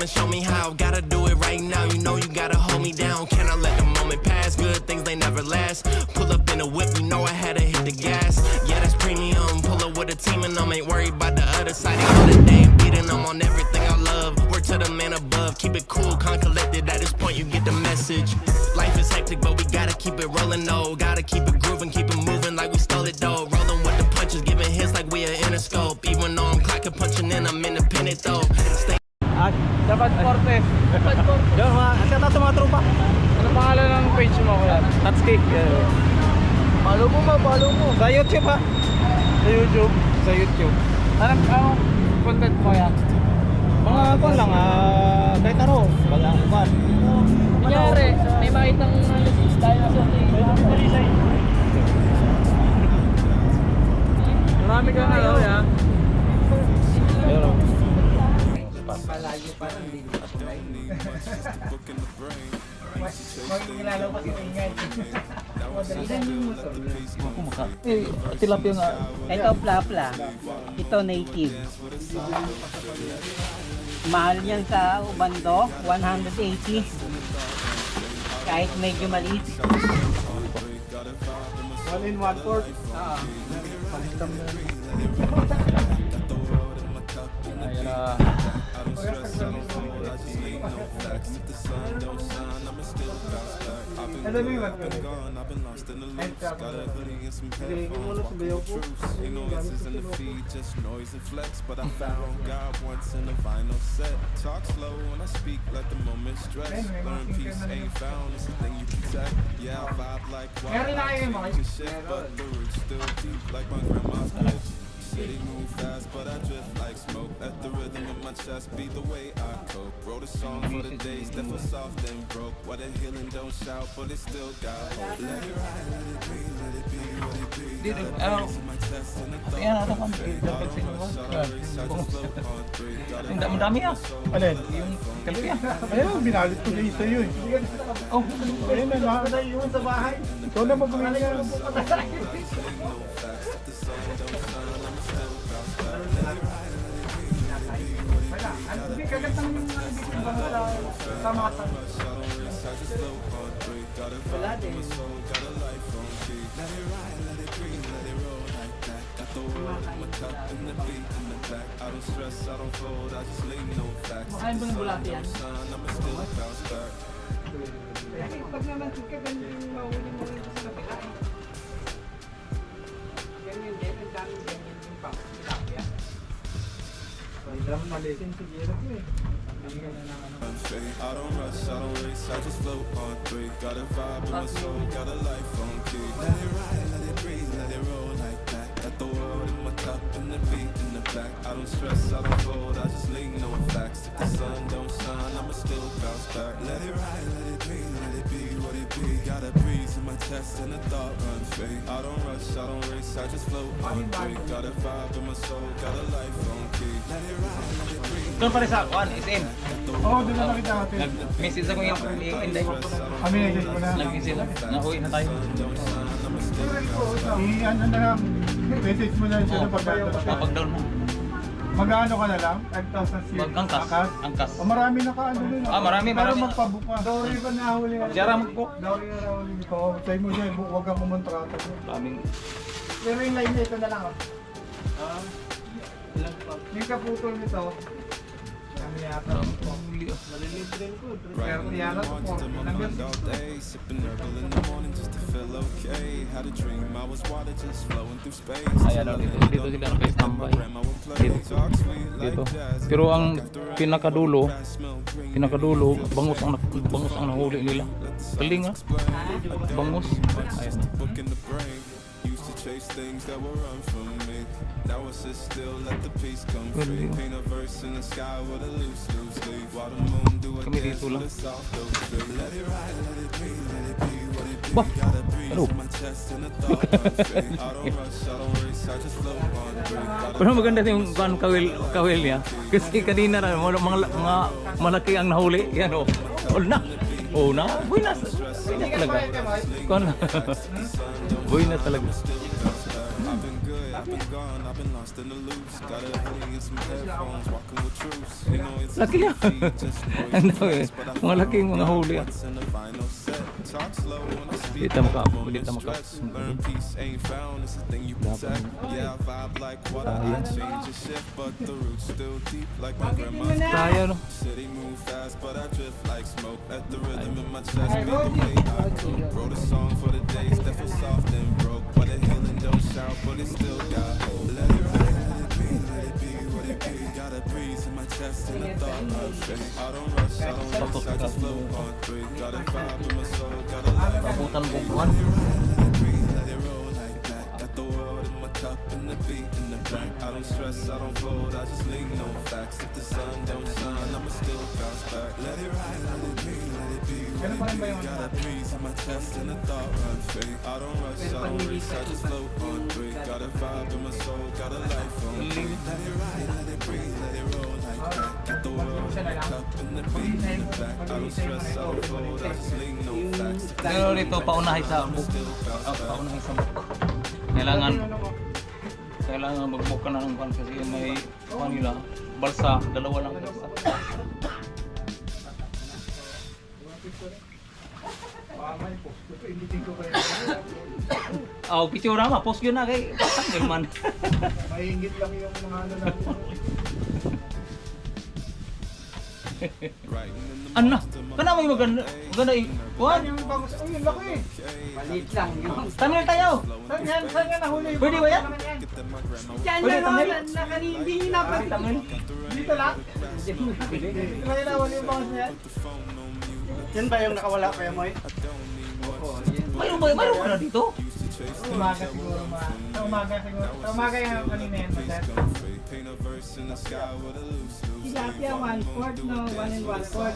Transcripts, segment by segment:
feeling, show me how. Gotta do it right now, you know you gotta hold me down. Can I let the moment pass? Good things, they never last. Pull up in a whip, you know I had to hit the gas. Yeah, that's premium. Pull up with a team and I'm ain't worried about the other side. They all the day beating them on everything I love. Work to the man above, keep it cool, calm, collected. At this point, you get the message. Life is hectic, but we gotta keep it rolling, though. Gotta keep it grooving, keep it moving like we stole it, though. Rolling with the punches, giving hits like we are Interscope. Even though I'm clocking, punching in, I'm independent, though. Stay Dapat Forte. Yun, shout out sa mga tropa. Ano pangalan ng page mo kuya? Tatski. Follow mo. Sa YouTube ha? Sa YouTube. Anong content mo yan? Mga kung lang, kahit ano, wala akong ban. Nangyari, may makitang dinosaur ni marami ka na daw yan. Ayun o. Palayo pa lang, hindi ko pa magkilala pa si Tingay. Ilan yung motor niya? Tilapia nga. Ito plapla, ito native. Mahal yan sa Ubando, 180. Kahit medyo maliit. 1 in 1/4. Ayun na. Ano yung mag meron na kayo yung mga City move fast, but I drift like smoke. Let the rhythm of my chest be the way I cope. Wrote a song for the days that were soft and broke. What a healing don't shout, but it still got hope. Let it ride, let it be, let it be what it be. Dito, My chest and the thought. yan ano kang ang dami ah. alin? Yung tilapia. Ayun, binalit ko na isa yun. Oh, Ayun na, nakakita yun sa bahay. Ikaw na mag-uwi yan. Wala, hindi kagat ng sama ka wala din. Makain ba ng bulati yan? Pag naman ka ganyan yung mahuli mo rin sa kapila. Ganyan din, ang daming ganyan yung pang-tilapia. Pwede naman malisin siguro ko eh. I don't rush, I don't race, I just float on three. Got a vibe in my soul, got a life on key. Let it ride, let it breathe, let it roll like that. Got the world in my cup and the beat in the back. I don't stress, I don't fold, I just lean on facts. If the sun don't shine, I'ma still bounce back. Let it ride, let it breathe, let it be what it be. Got a breeze in my chest and a thought run free. I don't rush, I don't race, I just float on three. Got a vibe in my soul, got a life on key. Let it ride, let it breathe. doon pala sa Juan, SM. Oo, di ba nakita natin? Nag-message ako yung inday. Kami na-guess ko na. Lagi sila. Nauwi na tayo. I-ano na lang. Message mo na siya na Kapag-down mo. Mag-ano ka na lang? 5,000 Mag-angkas. Akas? Angkas. Oh, marami na ka ano din. Marami. Pero magpabuka. Dori ba nahuli? Siyara mo po. Dori na nahuli ko. Say mo dyan, huwag kang kumontrata ko. Maraming. Pero yung line nito na lang. Yung kaputol nito. Kami yata. Malilibrin ko. Pero yata to po. All day, sipping herbal in the morning just to feel okay. Had a dream, I was water just flowing through space. Ayan o, dito sila nakastambay. Dito. Pero ang pinakadulo, bangus ang nahuli nila. Galing ah. Bangus. Ayan. Chase things that will run from me. Now I sit still, let the peace come free. Paint a verse in the sky with a loose leaf. While the moon do a Kami dance dito with lang. a soft ocean. Let it ride, let it breathe, let it be what it be. Bah! Got a breeze Ano? in my chest and a thought run free. I don't rush, I don't race, I just flow on three. Pero maganda yung kawil niya. Kasi kanina na mga malaki ang nahuli. Yan o. Oh na. Buenas talaga. Buenas talaga. I've been gone, I've been lost in the loops. Got a hoodie and some headphones, walking with troops. You know it's Laki yan. just noise Ang and dami. flex, but I Mga laking mga huli yan. what's in the final set. Talk slow when I speak. Dito mo ka, I'm on dito the mo ka. stretch. Learn peace ain't found, it's a thing you protect. Yeah, I vibe like water, I change and shift, but the roots still deep like my grandma's. Tayo no. City move fast, but I drift like smoke. Let the rhythm in my chest be the way I go. Wrote a song for the days that feel soft and broke, but a healing don't shout, but it still got hope. Let it ride, let it be, let it be what it be. Got a breeze in my chest and a thought of faith. I don't rush, I don't race, I just flow on three. Got a vibe in my soul, got a life. Pabutan bukuan. Let it breathe, let it roll like that. Got the world in my cup and the beat in the back. I don't stress, I don't fold, I just lean no facts. If the sun don't shine, I'ma still bounce back. Let it ride, let it be, let it be. What it be. Got a breeze in my chest and a thought run fake. I don't rush, I don't race, I just float on three. Got a vibe in my soul, got a life on three. Let it ride, let it breathe, let it roll like that. Got the world in my cup and the beat in the back. I don't stress, I don't fold, I just lean no facts. If the Pero dito paunahay sa buk. still bounce back. Paunahay sa buk. Kailangan mag-book ka na ng van kasi may kanila balsa, dalawa lang balsa. Oh, picture na post yun na kay tanggal man. Mahingit lang yung mga ano natin. Ano? Kana mo maganda eh. What? Yung bangus, oh yung laki. Maliit lang yun. Tamil tayo. Saan yan nahuli? Pwede ba yan? Diyan Pwede na tamil? naman, hindi nyo napan. Tamil. Dito lang? Dito lang yung nahuli yung bangus na yan? Yan ba yung nakawala kaya mo eh? Mayroon ba na dito? Umaga siguro sa umaga siguro. Sa umaga yung kanina yan. Paint a verse in the sky with a loose Tilapia, 1/4, no, 1 and 1/4.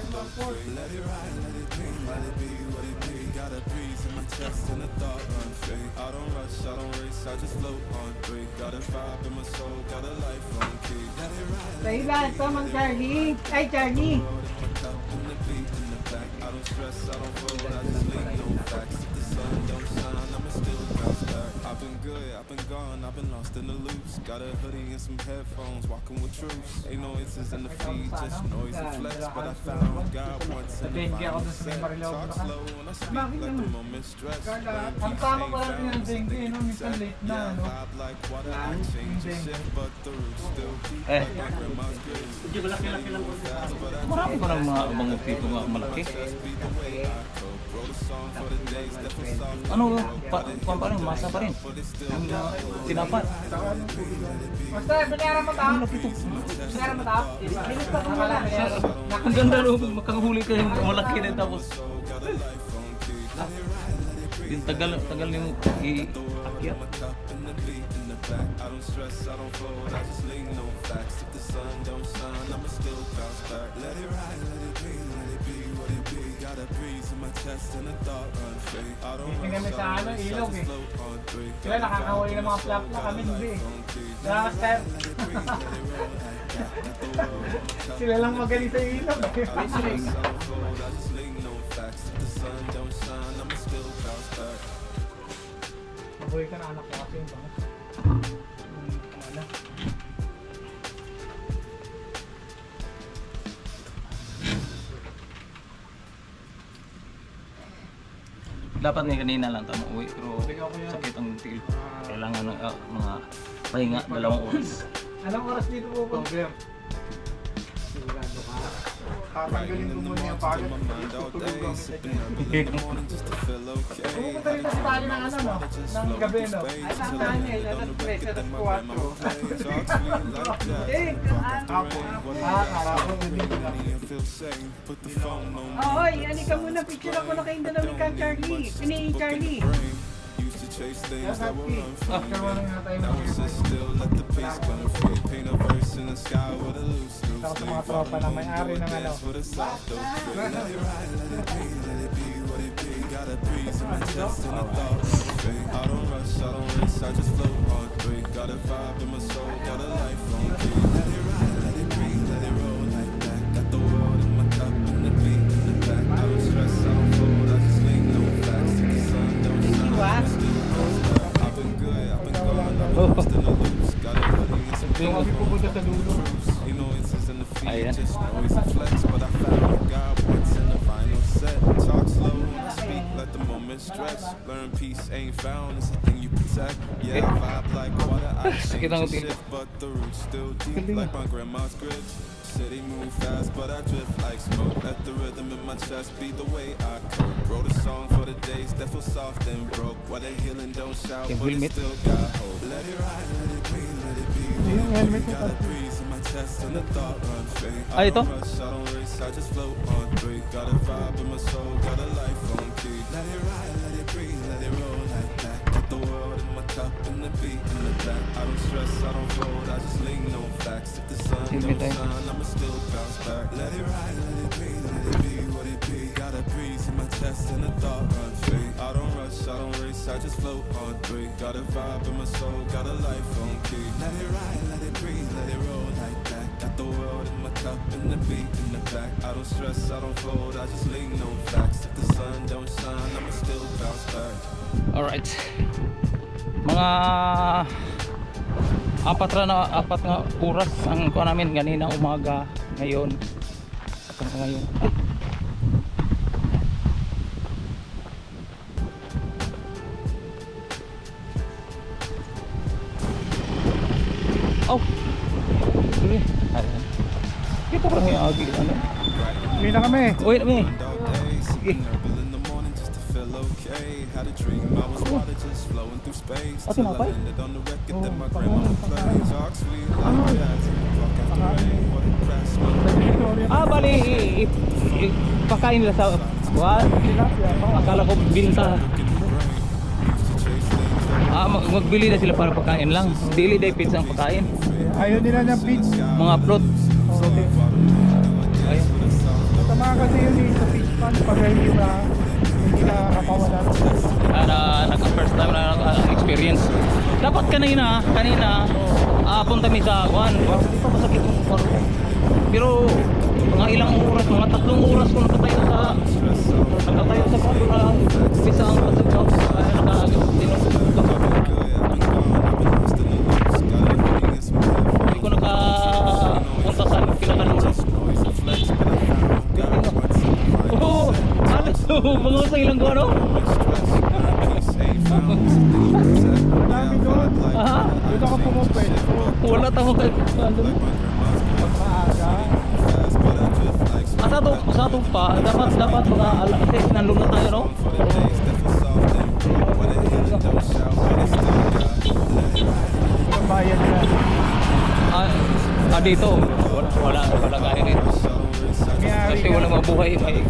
Let it ride, let it be, let it be what it be. Got a breeze in my chest and a thought run fade. I don't rush, I don't race, I just float on three. Got a vibe in my soul, got a life on key. Let it ride, Sa ilan, come on, Charlie. Ay, Charlie. my cup and the beat in the back. I don't stress, I don't fold, I just lean no facts. If the sun don't shine, I'ma still bounce back. I've been good, I've been gone, I've been lost in the loops. Got a hoodie and some headphones, walking with troops. Ain't no inches in the feed, just noise and flex. But I found God once in the Dengue ako final dun sa may set. Marilao, Talk Bulacan. slow when I speak, let the moment stretch. Learn Ang peace tama ain't pala natin found, ng it's a dengue, thing no? you Minsan protect. late na, Yeah, ano? vibe like water, I change and shift, but the roots still deep. Eh. Like my grandma's grace. Medyo malaki-laki lang po. Marami pa ng mga tipo nga malaki. Be the way I cope. Wrote a song for the days that feel soft. Ano pa rin, masa pa rin. Tinapat. Basta, binayaran mo tao. Binayaran mo tao. Bilis pa kung wala. Ang ganda no, makahuli ka yung malaki na tapos yung tagal ni mo i-akyat. I don't stress, I don't fold, I just lean no facts. If the sun don't shine, I'ma still bounce back. Let it ride, let it be what it be. Got a breeze in my chest and a thought run fade. I don't Tingnan mo rush, sa I ano, don't race, I ilog just eh. float on three. Sila nakakahuli ng mga flap na kami hindi. Nakaka-step. Sila lang magaling sa ilog. Mabuhay ka na anak ko kasi yung bangus. Ano? Dapat nga kanina lang tama uwi pero sakit ang tiil. Kailangan ng mga pahinga 2 oras. Anong oras dito po po? Tatanggalin ko muna yung pagod. Pupunta rin kasi tayo ng ano no? Ng gabi no? Ay, saan eh? Alas 3, alas 4. Eh, Karapon din lang. Oy, ani ka muna, picture ako na kayong dalawa ni Kang Charlie. Pini Charlie. Kaya happy. After mo lang nga tayo Tapos sa mga tropa na may-ari ng ano. Got a breeze in my chest and a thought run fade. I don't rush, I don't race, I just float on three. Got a vibe in my soul, got a life on key. Let it ride, let it breathe, let it roll like that. Got the world in my cup and the beat in the back. I don't stress, I don't fold, I just lean no facts. If the sun don't shine, I'm still bounce back. I've been good, I've been gone, I've been lost in the Doon kami pupunta sa dulo. Annoyances in the feet, Ayan. just noise and flex. But I found God once in the final set. Talk slow when I speak, let the moment stretch. Learn peace ain't found, it's a thing you protect. Yeah, I vibe like water, I change Sakit ang and uting ko. shift, but the roots still deep like my grandma's grits. City move fast, but I drift like smoke. Let the rhythm in my chest be the way I cope. Wrote a song for the days that feel soft and broke. While they healing don't shout, Yung but it helmet. still got hope. Let it ride, let it breathe, let it be. Yung helmet mo Got a breeze in my chest and the thought run fade. Ah, I ito? don't rush, I don't race, I just float on three. Got a vibe in my soul, got a life on key. Let it ride, let it breathe, let it roll like that. Got the world in my cup and the beat in the back. I don't stress, I don't fold, I just lean on facts. If the sun Helmet don't tayo. shine, I'ma still bounce back. Let it ride, let it breathe, let it be what it be. Got a breeze in my chest and the thought run free. I don't rush, I don't race, I just float on three. Got a vibe in my soul, got a life on key. Let it ride, let it breathe, let it roll like that. Got the world in my cup and the beat in the back. I don't stress, I don't fold, I just lean on facts. If the sun don't shine, I'ma still bounce back. Alright. Mga apat nga oras ang kuha namin kanina umaga, ngayon hanggang ngayon. Oh. Sige. Ayan. Dito pa yung agi ano. Uwi na kami. Uy, mi. Dog days, sitting nervous in the morning just to feel okay. Had a dream, I was water just flowing through space. Till I landed on the record that my grandma played. Talk sweet like jazz, talk after rain. What a crash, Ah, bali pakain nila sa kuwan. Akala ko binta. Ah, magbili na sila para pakain lang. Dili day pizza ang pakain. Ayaw nila ng beach. Mga fruit. Ayun. Tama kasi yun sa fish pan. Pag hindi na kapawala. Naka-first time na experience. Dapat kanina punta mi sa kuwan. Hindi pa masakit yung kuwan. Pero mga ilang oras, mga 3 oras ko nakatayo sa kuwan. Bisa ang pasagkaw. Hindi ko nakapunta sa pinakalulo. Oo! Mga sa ilang ko ano? Marami doon. Aha! Dito ako pumupwede. Wala tamo kay ano? Maaga. Sa to pa, dapat mga alas 6 nandun na tayo, no? Ang bayan nila. Dito. Wala kaya rin. May-ari Kasi ka. walang mabuhay. May-ari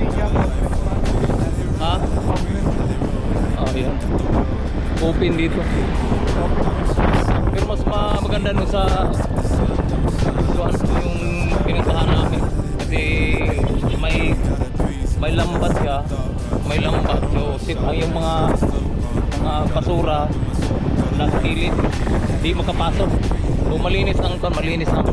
ka. Ha? Oh, yan. Open dito. Pero mas maganda no sa kuan yung pinuntahan namin. Kasi may lambat siya. May lambat. So, yung mga basura na sa gilid, hindi makapasok. So, malinis ang kuan, malinis ang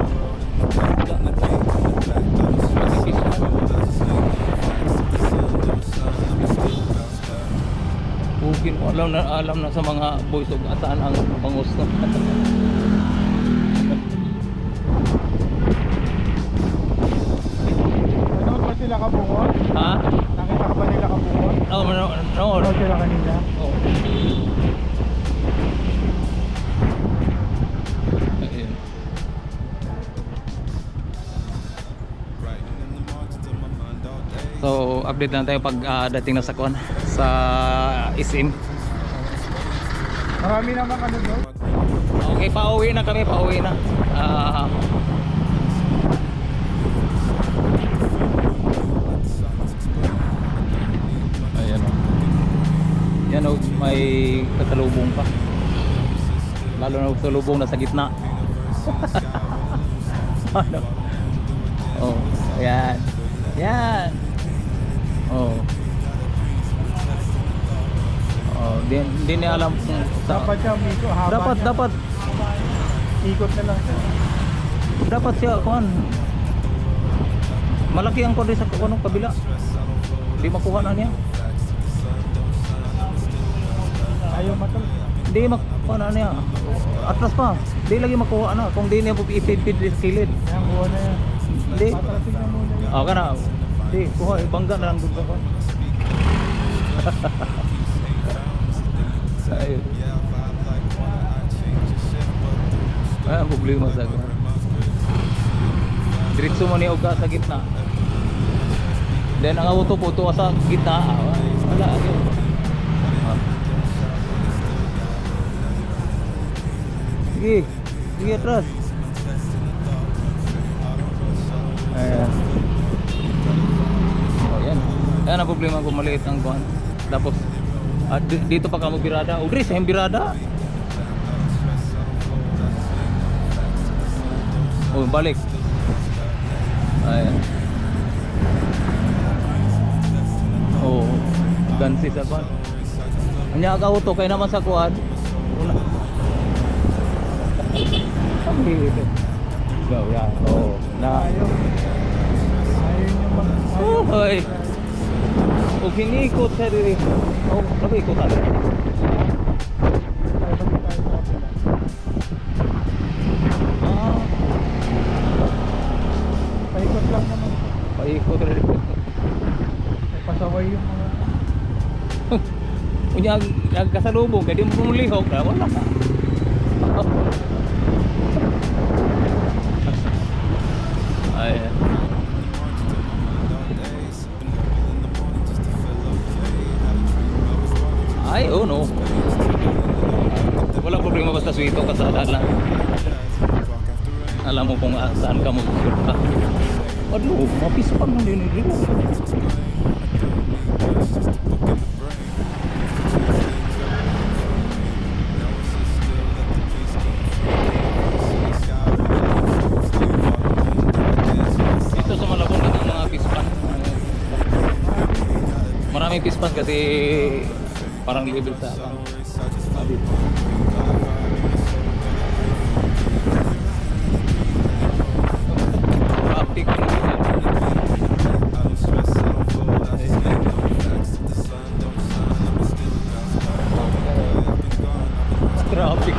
Bugin, alam na sa mga boys of saan ang bangus no. Nanood ba sila kabungon? Ha? Nakita ka ba nila kabungon? No. Nanood sila kanina. Oh. Ayun. So, update lang tayo pag dating na sa kuan sa SM. Marami naman ano doon. Okay, pauwi na kami, pauwi na. Ayan o. Yan o, may kasalubong pa. Lalo na kasalubong na sa gitna. Ano? Oh, ayan. Yan. Oh. Oh, hindi niya alam kung Dapat siya umiko. Haba niya. dapat Ikot na lang siya. dapat siya kuan. Malaki ang kuan sa kuan ng kabila. Hindi makuha na niya. Ayaw matol. Di makuha na niya. Atras pa. Di lagi makuha na. Kung di niya po ipid-pid sa kilid. Ayan, kuha na yan. Di. Patrasig na muna yan. Oo ka na. Di, kuha. Ibangga na lang doon ka. Ayun. Ay, ang problema sa akin. Diretso mo niya uga sa gitna. Then ang auto po ito sa gitna. Wala. Ayun. Sige. Sige, atras. Ayan. Oh, yan. Ayan ang problema kung maliit ang kuhan. Tapos, dito pa ka mo birada. Udri, sa birada. Oh, balik. Ayan. Oh, gansi sa kuhan. Anya ka auto kay naman sa kuhan. Una. Sabi ito. Go, yan. Oh, na. Ayaw yung mga... Oh, hoy. O kinikot sa diri. Oh, nag-ikot tayo. Ah, Paikot lang naman. paikot rin. May pasaway yung mga... Kunya nagkasalubong kaya di mo pumulihok na wala ka. Ayan. Ay, oh no. Walang problema basta suwito ka sa dalan. Alam mo kung saan ka magpunta. Aduh, mapispan mo din dito. Dito sa Malabon ang mga pispan. Maraming pispan kasi parang libre sa dito. Traffic. Traffic.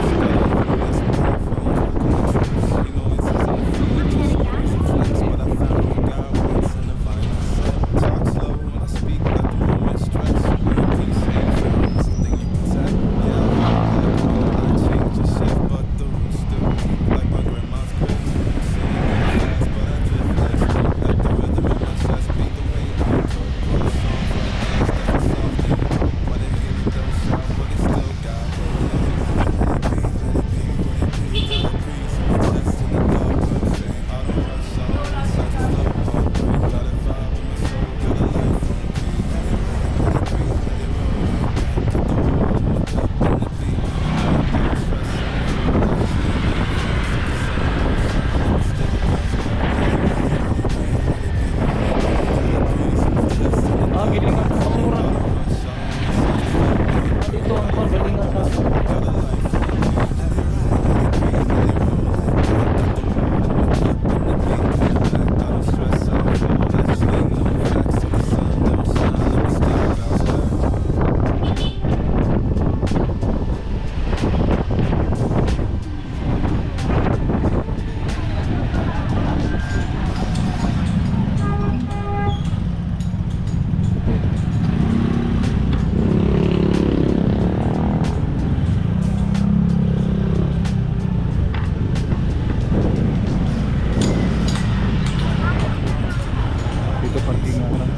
Gilingan sa basura. Dito ang pagalingan sa dito parkingan lang.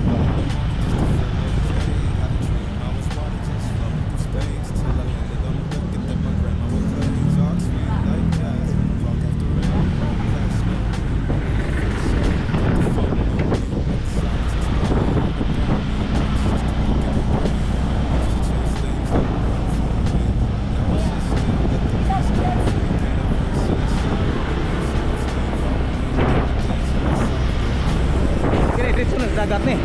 Kaya dito na dagat ni.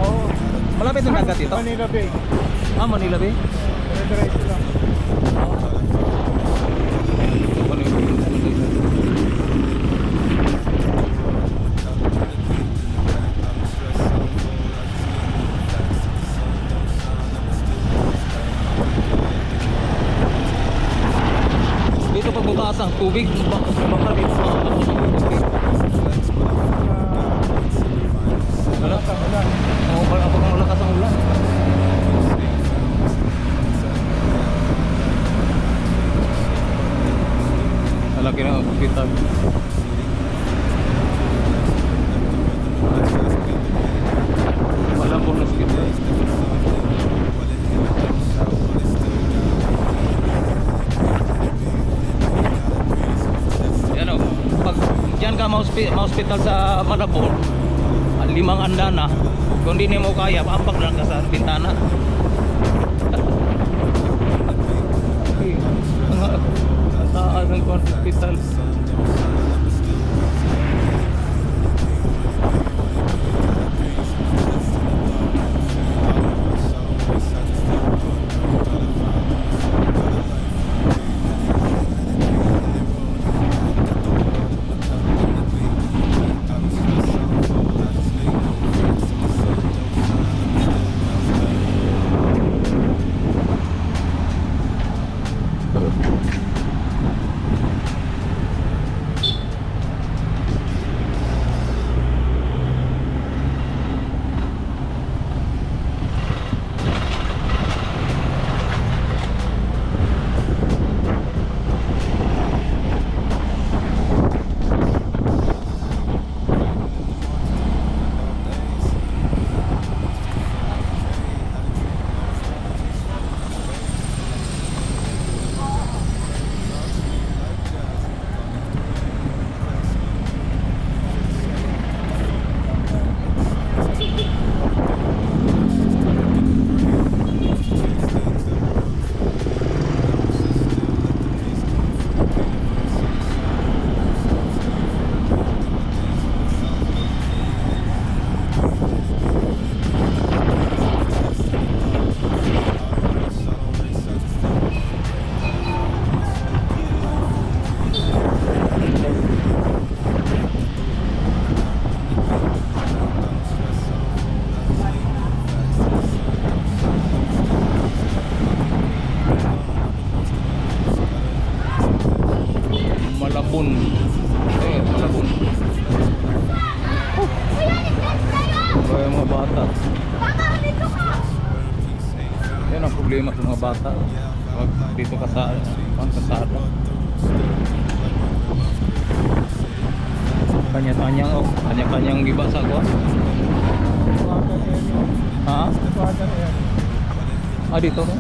Oo. Malapit ng dagat dito. Manila Bay. Ah, Manila Bay. Dire-diretso lang. tumaas ang tubig, baka dito maabot ang tubig. Malakas ang ulan. Oo, abang malakas ang ulan. Malaki na ang hospital. Malabon na hospital. Yan o, pag dyan ka ma-hospital sa Malabon, 5 anda na. Kung di mo kaya, paambak lang ka sa bintana. Ang taas ng hospital. Malabon. Malabon. Kaya mga bata. Yan ang problema sa mga bata. Pag dito ka sa kasada. Kanya-kanyang giba sa ko. Ha? Dito no?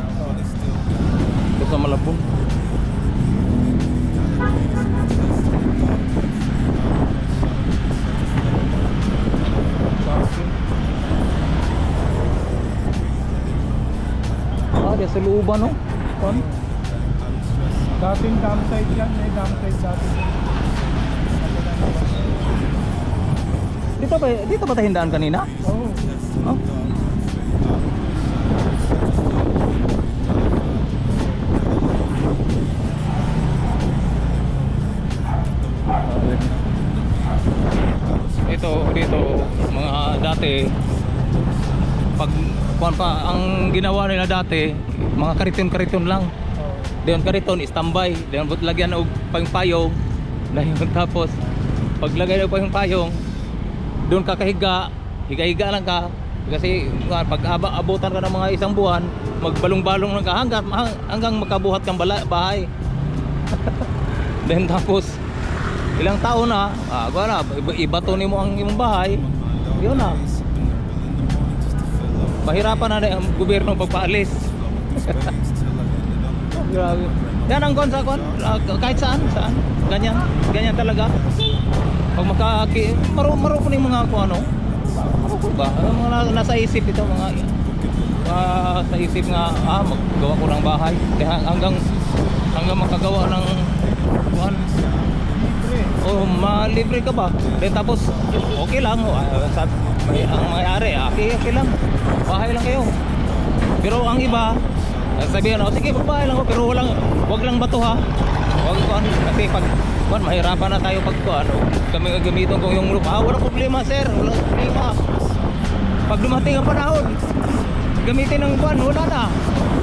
Dito sa Malabon. Dia sa looban no? Kon? Dating campsite yan. May campsite dati. Dito ba tayo hindaan kanina? Oo. Oh. Ito dito mga dati pag ang ginawa nila dati mga kariton lang. Diyon kariton standby, diyon lagyan og payong dayon tapos paglagay og payong doon ka kahiga, higa lang ka kasi pag abutan ka ng mga isang buwan, magbalong-balong lang ka hanggang makabuhat kang bahay. Then tapos ilang taon na, ibato nimo ang imong bahay. Yun na. Mahirapan na ang gobyerno pagpaalis. Grabe. Yan ang kon sa kon, kahit saan. Ganyan talaga. Pag maro po yung mga ano ko ba? Mga nasa isip ito mga sa isip nga maggawa ko ng bahay hanggang makagawa ng kuan. Malibre ka ba? Then tapos okay lang ang may-ari okay lang. Bahay lang kayo. Pero ang iba sabihan sige magbahay lang ako pero wag lang bato ha. Wag kuan kasi pag mahirapan na tayo pag kami gagamitin ko yung lupa. Walang problema sir, walang problema. Pag dumating ang panahon, gamitin ng buwan, wala na.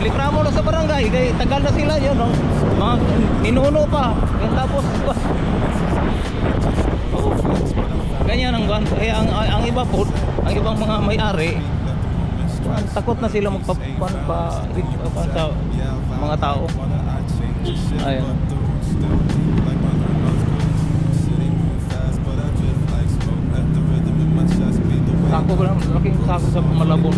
reklamo na sa barangay, kay tagal na sila yun, no? Mga ninuno pa. Yan tapos, oh, ganyan ang gan. Kaya ang iba po, ang ibang mga may-ari, takot na sila sa mga tao. Ayun. Sako ba lang, laking sako sa Malabon.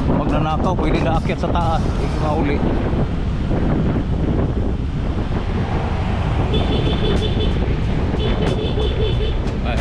Magnanakaw, pwede na akyat sa taas, hindi mauli. Ay.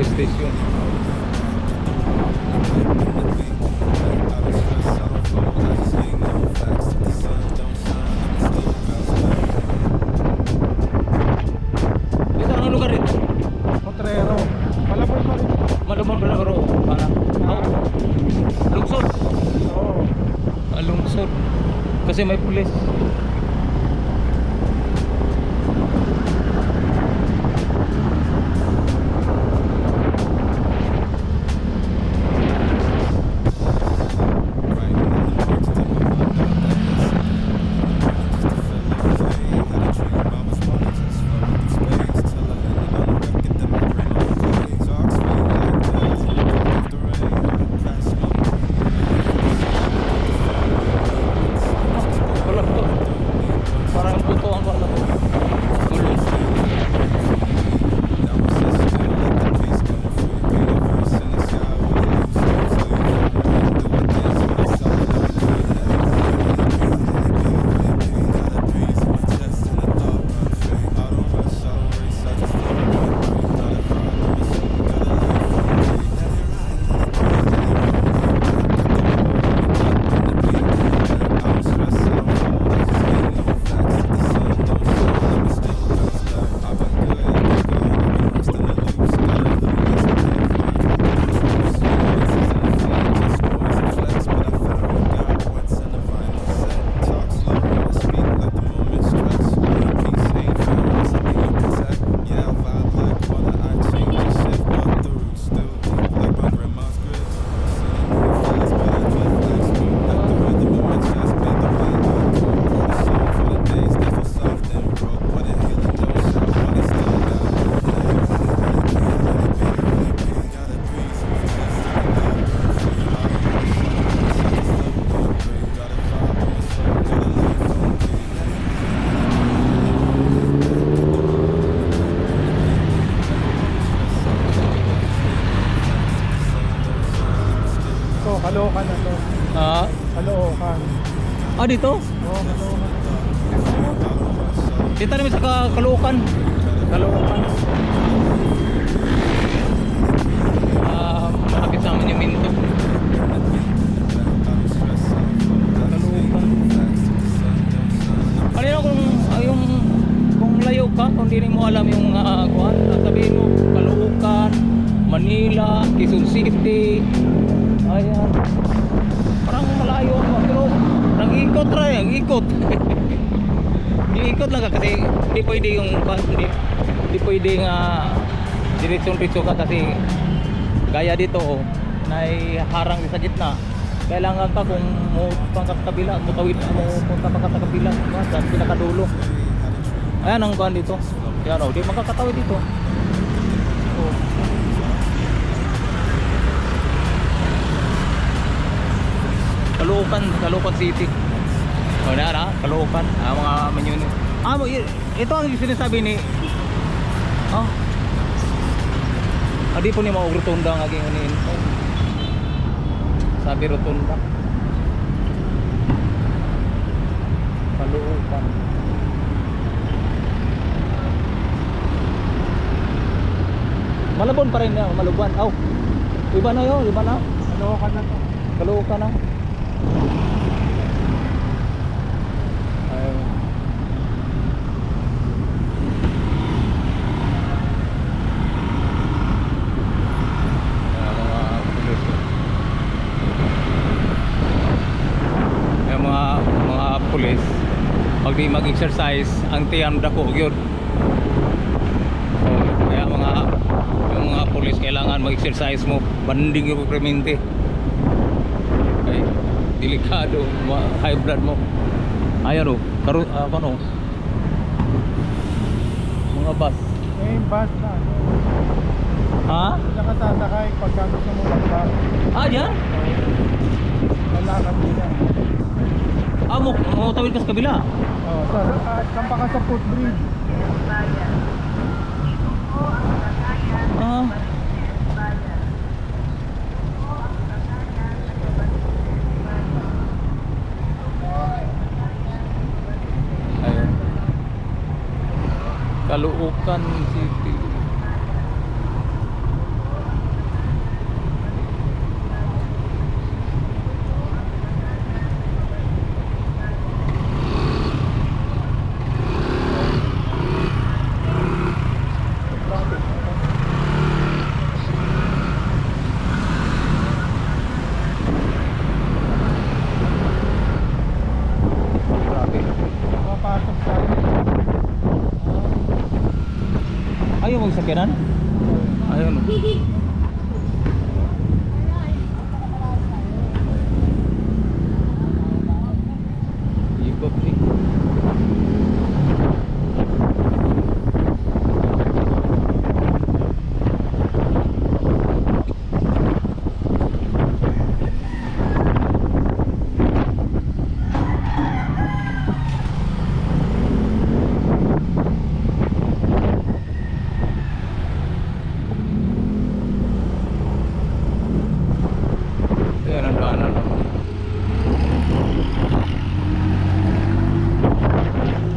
Station. Ito ang lugar ito? Potrero. Malabon pa rin. Malabon pa rin. Para? Lungsod? Oo. Lungsod. Kasi may pulis. Wala po. Caloocan na to. Ah, Caloocan. dito? Oo, Caloocan. Dito namin sa Caloocan. Caloocan. Malapit sa amin yung Minto. Ano yun kung layo ka, kung hindi mo alam yung kuhan, sabihin mo Caloocan, Manila, Quezon City. Ayan. Parang malayo ako, pero nag-ikot rin, nag-ikot. Iikot lang ka kasi hindi pwede yung hindi pwede nga diretsyon-diretso ka kasi gaya dito may harang sa gitna. Kailangan ka kung pang sa kabila, mutawid mo punta pa ka sa kabila, sa pinakadulo. Ayan ang kuhan dito. Yan di makakatawid dito. Caloocan City. Caloocan, mga manyuni. Ito ang sinasabi ni di po ni maog rotunda ang aging unin. Sabi rotunda. Caloocan. Malabon pa rin yan, Maluban. Iba na yun, iba na. Caloocan na to. Caloocan na. Pag di mag-exercise ang tiyan dako gyud. Kaya yung mga pulis kailangan mag-exercise mo, banding yung premente. Okay, delikado, high blood mo. Ayan mga bus. Bus na. Ha? Diyan ka sasakay pagka gusto mo mag-bus. Yan? Lalakad nila. Mo tawid ka sa kabila. Saan pa ka sa footbridge? Ayun. Caloocan City. Ayaw magsakyanan? Ayun. Ikot ni.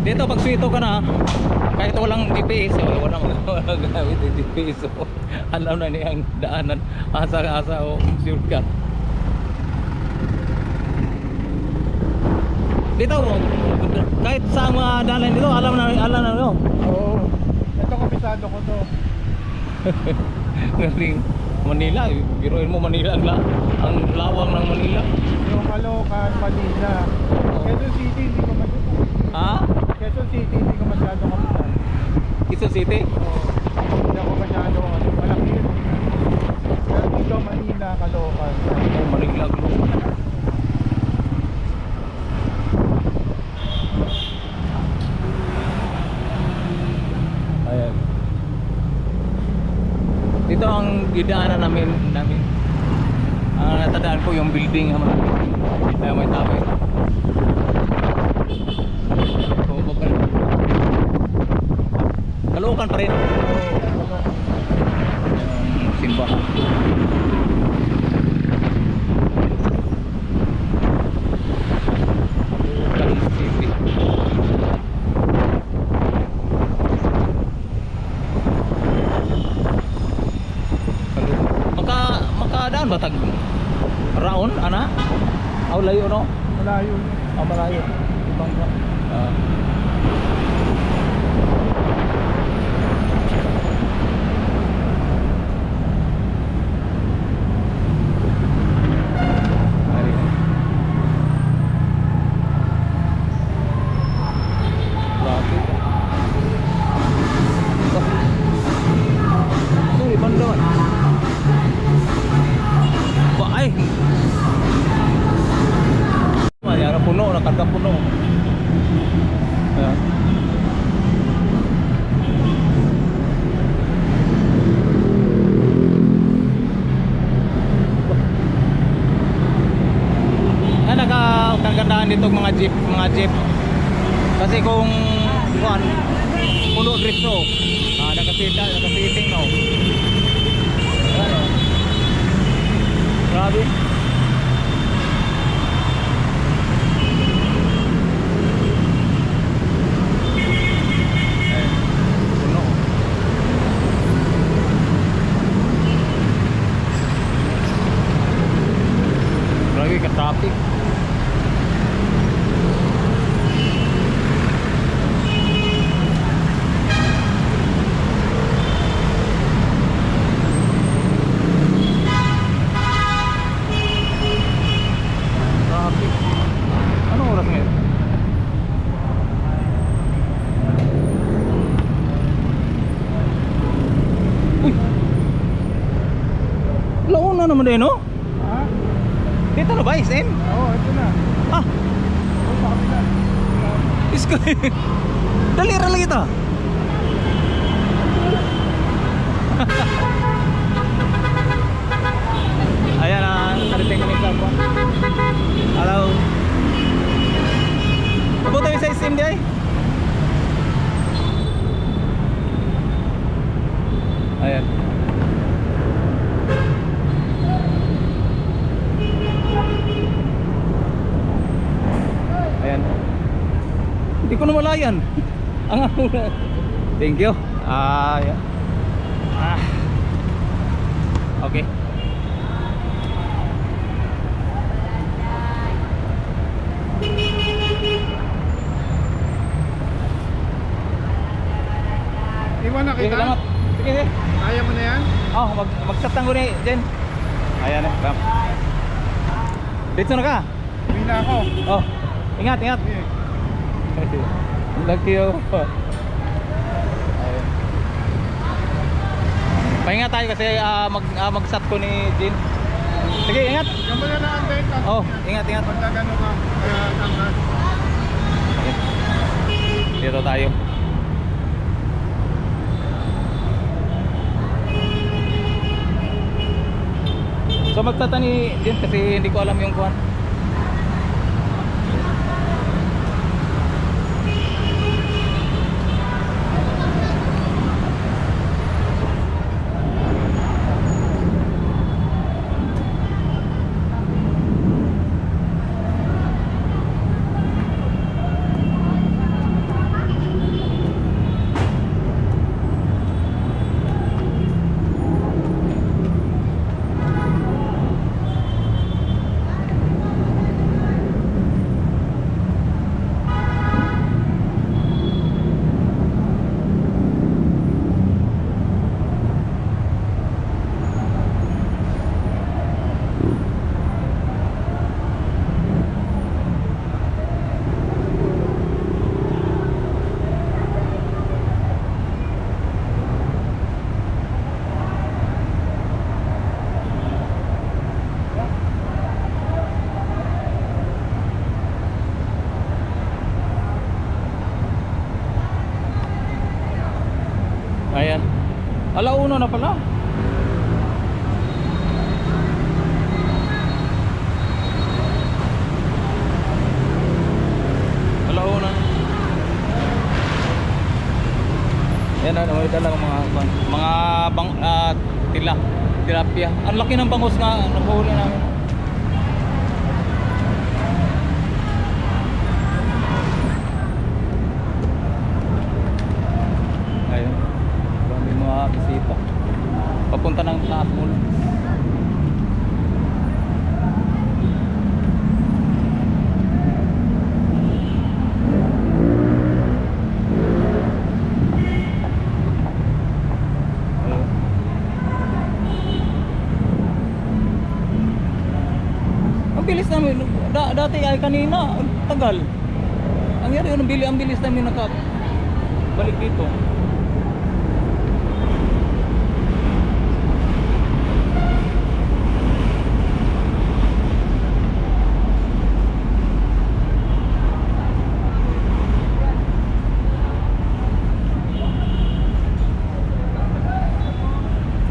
Dito pag suwito ka na kahit walang GPS, walang gamit yung GPS, alam na niyang daanan asa o shortcut. Dito kahit sa mga daanan dito alam na no. Oo. Ito kabisado ko to. Galing Manila, biruin mo Manila ang lawang ng Manila. Yung Caloocan, Manila. Quezon City hindi ko masyado. Ha? Quezon City hindi ko masyado kapitan. Quezon City? Oo. Hindi ako masyado kasi malaki yun. Pero dito Manila, Caloocan. Manila. Ayan. Dito ang didaanan namin. Ang natandaan ko yung building kaya may tao ito. Caloocan pa rin. Yung simbahan. daan ba tag raon ana? Aw layo no? Malayo. Malayo. Ibang puno, nakarga puno. Ayan. Nagkagandahan dito mga jeep. Kasi kung puno diretso, nakasiting no. Ayan, oh. Grabe. Traffic. Anong oras ngayon? Uy! Laon na naman din, no? Ha? Dito na ba, SM? Oo, ito na. Ah! Oo, sa kabila. Isko. Dalira lang ito. Ayan na, karating kami sa po. Hello. Mabuti tayo sa SM di ay. Ayan. Ayan. Hindi ko na malayan. Ang thank you. Yeah. Okay. Iwan na Sige, kita. salamat. Sige, sige. Kaya mo na yan? Oh, magsatang ko ni Jen. Ayan eh. Bam. Dito na ka. Uwi na ako. Oh, ingat, ingat. Sige. Love you. Ayun. Pahinga tayo kasi mag-sat ko ni Jin. Sige, ingat. Yan mo na na-antay ka. Oh, ingat, ingat. Pagka gano'n ka, tangkas. Dito tayo. So magtatani din kasi hindi ko alam yung kuwan. Ayan. Alauna na pala. Alauna. Yan ano, may dalang mga tilapia. Ang laki ng bangus nga nakuhuli namin. Ayun. Mga bisita papunta ng taas mall. bilis namin. Dati ay kanina, tagal. Ang yari, ang bilis namin balik dito.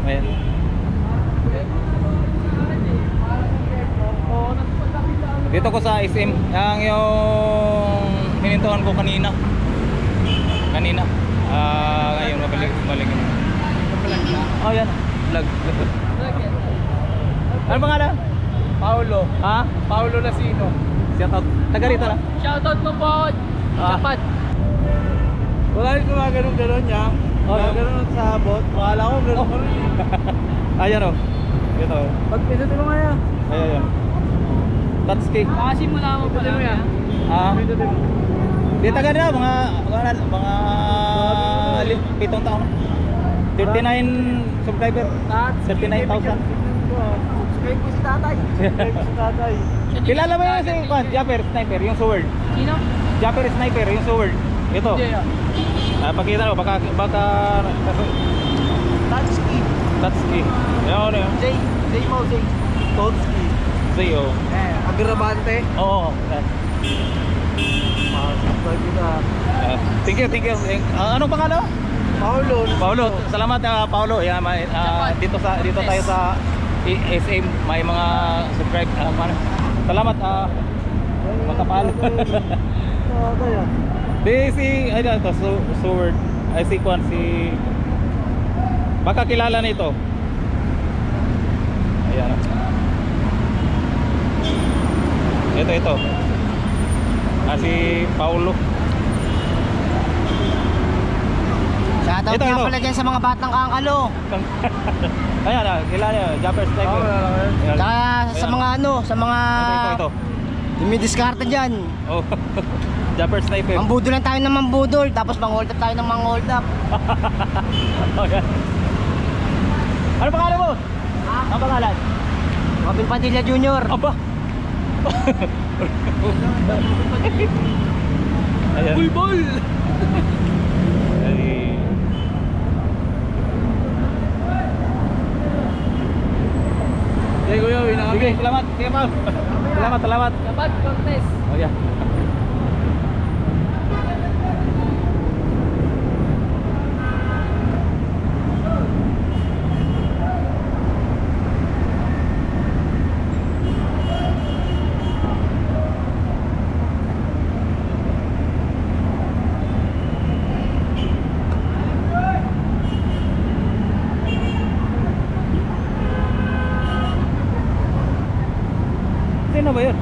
Ayan. Dito ko sa SM, ang yung hinintuhan ko kanina. Ngayon mabalik. Oh, yan. Vlog. Ano pangalan? Paulo. Ha? Paulo Lasino. Shout out. Taga rito na. Shoutout mo po, Japan. Wala rin gumagano'n niya. Oh, Gumagano'n sa bot. Wala ko gano'n ko rin. Ayan o. Ito. Pag pinutin mo nga yan. Ayan. Touch key. Nakasimula mo pala yan. Pinutin mo. Di taga na mga 7 taon. 39 subscriber. 39,000. Subscribe ko si tatay. Subscribe ko si tatay. Kilala mo yun si Japper Sniper, yung sword. Sino? Japper Sniper, yung sword. Ito. Pakita mo, baka Touch key. touch key. Ano yun? J mo, J. Touch key. Zio. Agravante. Oo. Subscribe kita. Thank you. Anong pangalan? Paulo. Salamat Paulo. Yan, dito tayo sa SM, may mga subscribe. Salamat makapal. Sword. Si Kwan, baka kilala nito. Ayan. Ito. Si Paulo. Shoutout Ito. nga pala dyan sa mga batang kaangkalo. Ayan, kilala niyo, Japper Sniper. Ayan. Tsaka sa mga sa mga Ito. dumidiskarte dyan. Oh. Japper Sniper. Mambudol lang tayo ng mambudol, tapos mang-hold up tayo ng mang-hold up. Oh, yan. Ano pangalan mo? Ano pangalan? Robin Padilla Jr. Aba. Ayan. Bulbul! Ay. Sige kuya, uwi na kami. Sige, salamat. Sige, Paul. Salamat. Japan contest. Oh, yeah. Sino ba yun?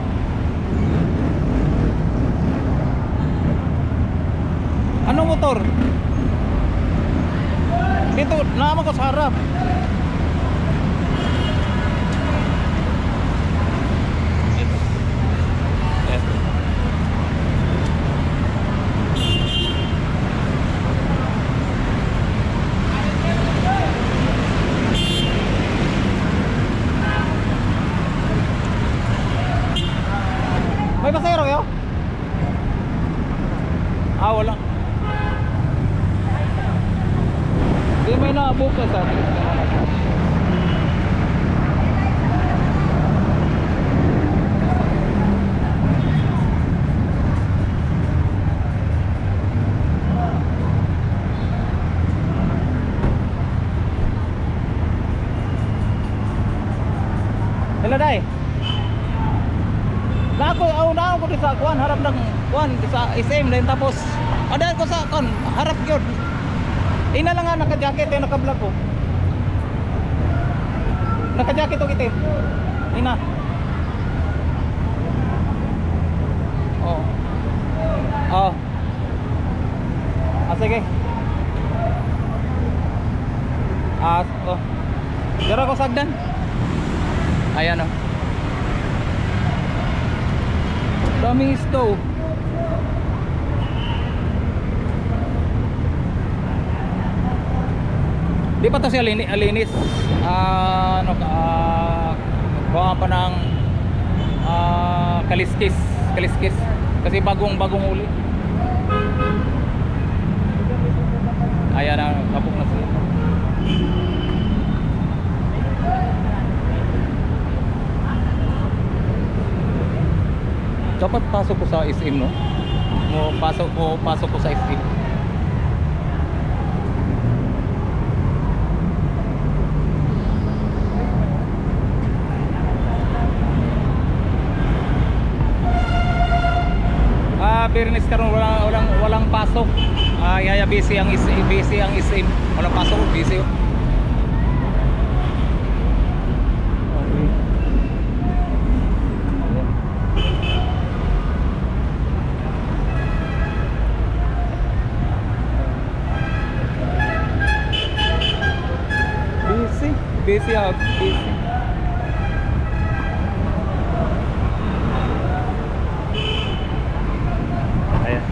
Anong motor? Dito, naman ko sa harap. May pasero kayo? Wala. Di may na-book ka sa atin. Hello, Day. Nauna ko sa kuan, harap ng kuan sa SM din, tapos adan ko sa kuan, harap gyud. Ina lang nga naka-jacket yung naka-vlog ko. Naka-jacket ko kitin. Ina. Oh. Sige. Oh. Dara ko sagdan. Ayan oh. Daming stove. Di pa to siya alinis. Kuha pa ng Kaliskis. Kaliskis. Kasi bagong uli. Ayan na, kapok na sila. Dapat pasok ko sa SM, no? Pasok ko sa SM. Fairness karon walang pasok. Busy ang SM. Walang pasok, busy. Okay. Busy. Ayan.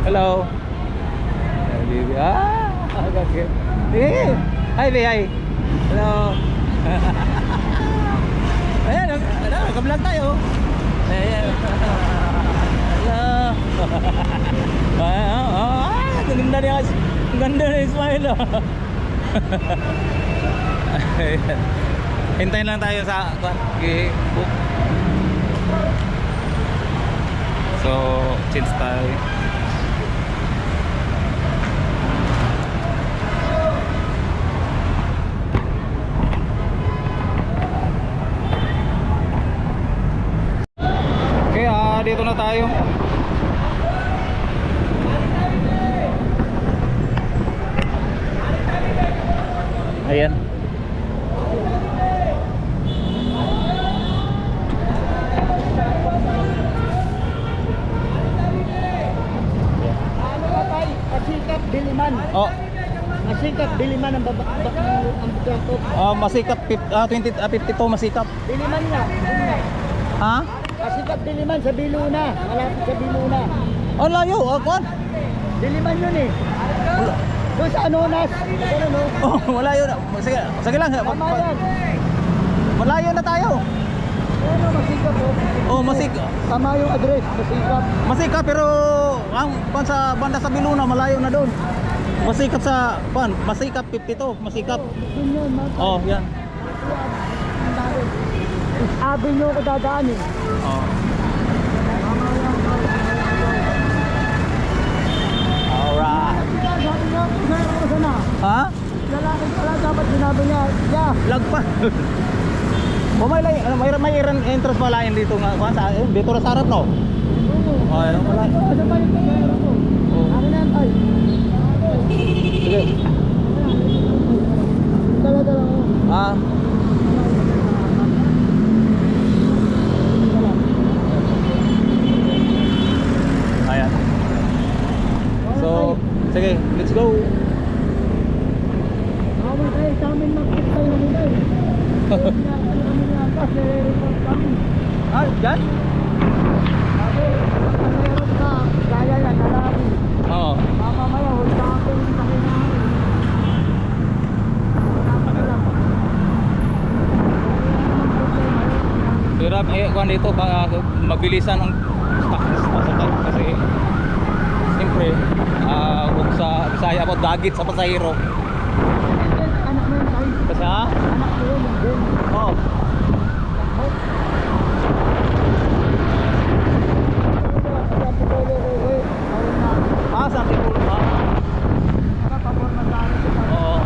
Hello. Hi, baby. Okay. Hey. Hi, baby. Hi. Hello. Ayan, nag-vlog tayo. Ayan. Hello. Ang ganda niya smile. Hintayin lang tayo sa book. So, change tayo. Okay, dito na tayo. Ayan. Masikap Diliman. Oh, Masikap Diliman ang Bangkok. masikap 52 masikap. Diliman nga. Ha? Masikap Diliman sa Biluna. Malapit sa Biluna. Oh, layo. Kuan. Diliman yun eh. Doon sa Anonas. Ganun no? Oh, malayo na. Sige lang. Tama yan. Malayo na tayo. Ano masikap po? Oh, masikap. Tama yung address. Masikap. Masikap pero ang sa banda sa Biluna malayo na doon. Masikap sa masikap 52, masikap. Doon yun. Oh, yan. Abi nyo ko dadaan eh. Oh. Alright. Sabi niya, meron ko sana. Ha? Lalaki pala dapat sinabi niya. Yeah. Lagpa. May entrance pala yun dito nga. Dito na sa harap no? Oh, ayun pala. Ano ba yung meron ko? Akin na yan, ay. Sige. Dala-dala ko. Ah. Ayan. So, sige, let's go. Awal kayo sa amin mag-tip kayo nila eh. Kami na atas, nire-report kami. Dyan? Sabi, pag meron ka, gaya yan, lalaki. Oo. Mamamaya, hultakin sa kinahin. Hirap kuan dito mabilisan ang pasakay kasi siyempre kung sa Bisaya po dagit sa pasahero. Anak mo yun, tayo. Kasi ha? Anak mo yun, yun. Oo. Sa Antipolo ha? Oo.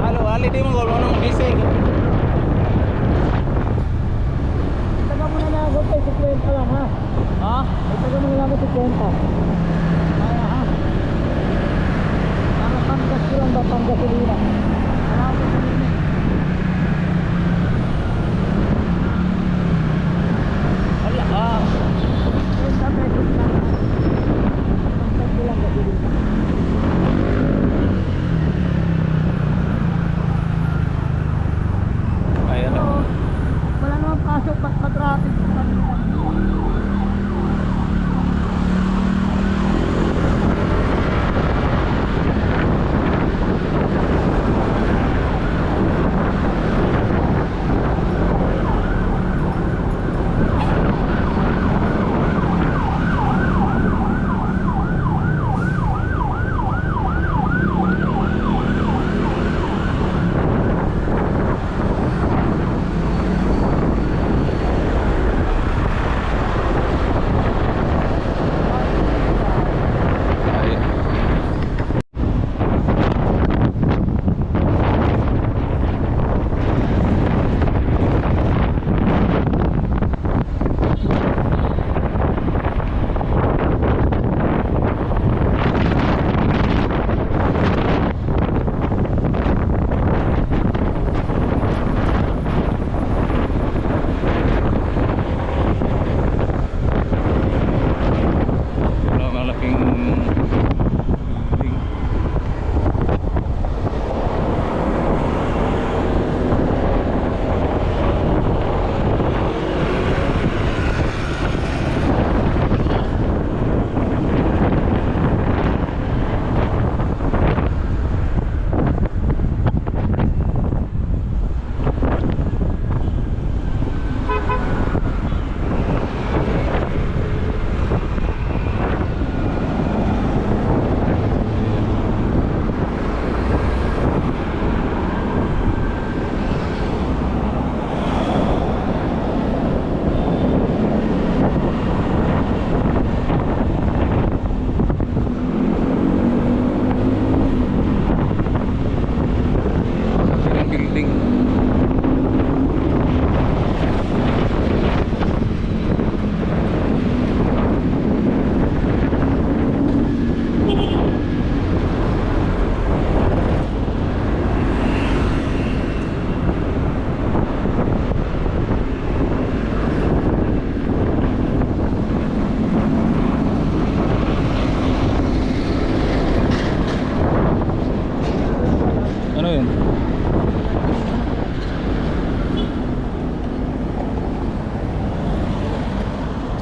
Halo, hali di mo wala nang bisig. Taga mo na lang ako kay 50 lang ha. Ha? Taga mo na lang ako 50. Kaya ha. Para panggas ko lang ba panggasolina. Marami sa rin eh. Hala. 50 pesos lang ha. Panggas ko lang gasolina. Ayan. So, wala namang pasok, ba't matraffic sa kanila?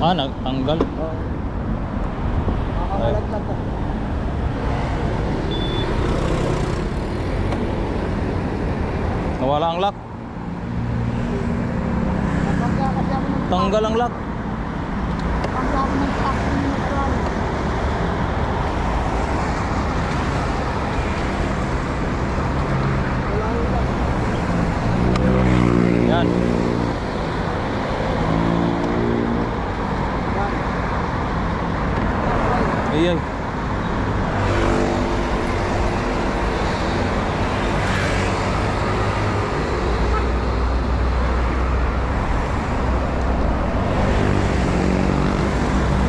Nagtanggal. Oo. Makakalaglag ka. Nawala ang lock. Napagka kasi ako ng Tanggal ang lock. Napagka ako ng taxi ng natural. Wala yung lock. Yan. Yan. Ayun.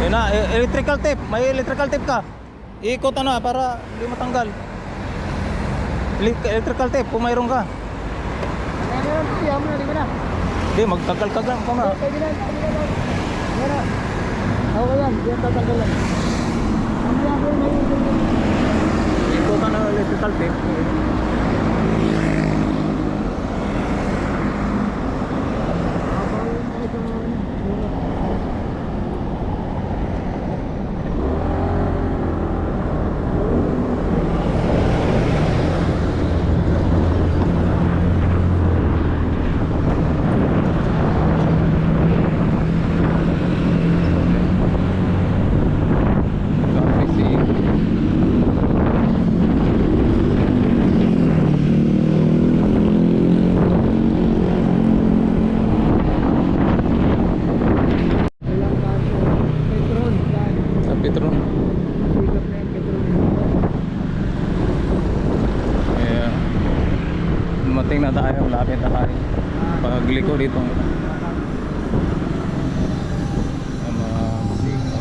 Yun na, electrical tape. May electrical tape ka. Iikot ano para hindi matanggal. Electrical tape kung mayroon ka. Ano yun? Tiyan mo na, di ba na? Hindi, magtanggal ka lang pa nga. Pwede na, pwede na. Yan na. Okay yan, yan tatanggal lang. Ano yan ko yung naiisip yun? Iikot na electrical tape. Ilang kaso. Petron. Yan. Sa Petron. Sikap na yung Petron. Kaya dumating na tayo, lapit na tayo. Pagliko dito. Ang mga signal.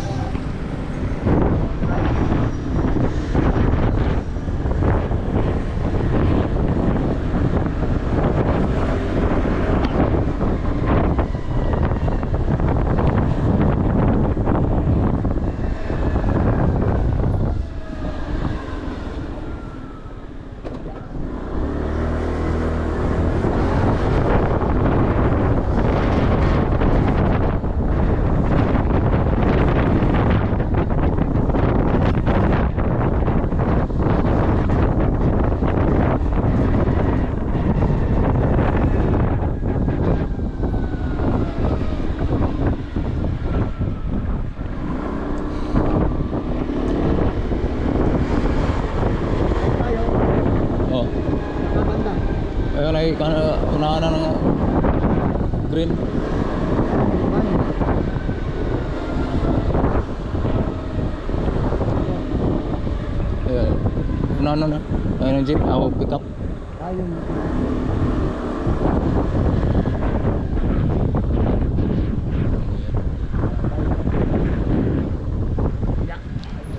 Oh. Nakabanda. Ayun ay unahan na ng green. Ayun. Unahan na. Ayun ang jeep. Ako pick up. Ayun.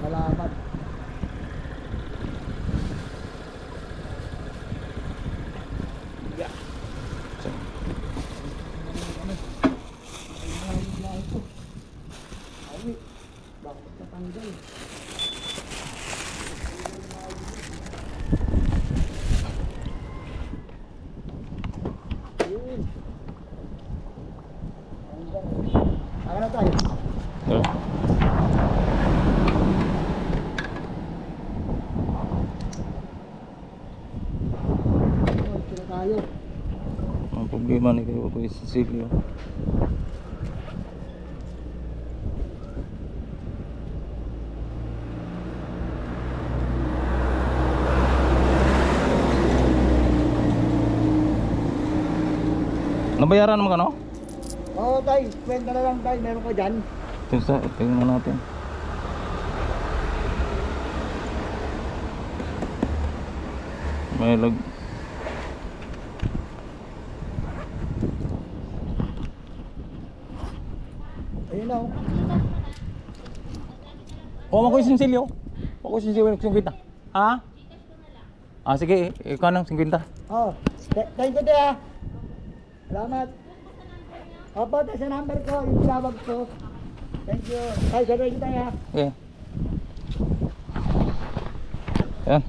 Salamat. Bakit natanggal? Yun. Aga na tayo. Ayun. Sila tayo. Ang problema ni kayo ko is Silvio. Nabayaran naman ka, no? Oo tayo, kwenta na lang tayo. Meron ka dyan. Tingnan natin. May lag. Ayun na. Oh, ako yung sinsilyo. Ako yung sinsilyo ng 50. Ha? Ah, sige. Ikaw ng 50. Oh, thank you tayo. Salamat. Opo, tayo sa number ko, yung tinawag ko. Thank you. Ay, sabay kita ya. Okay. Yan.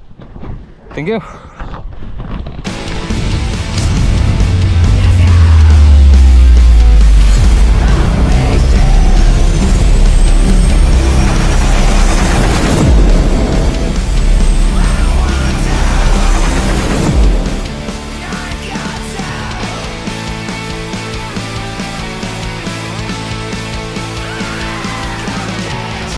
Thank you.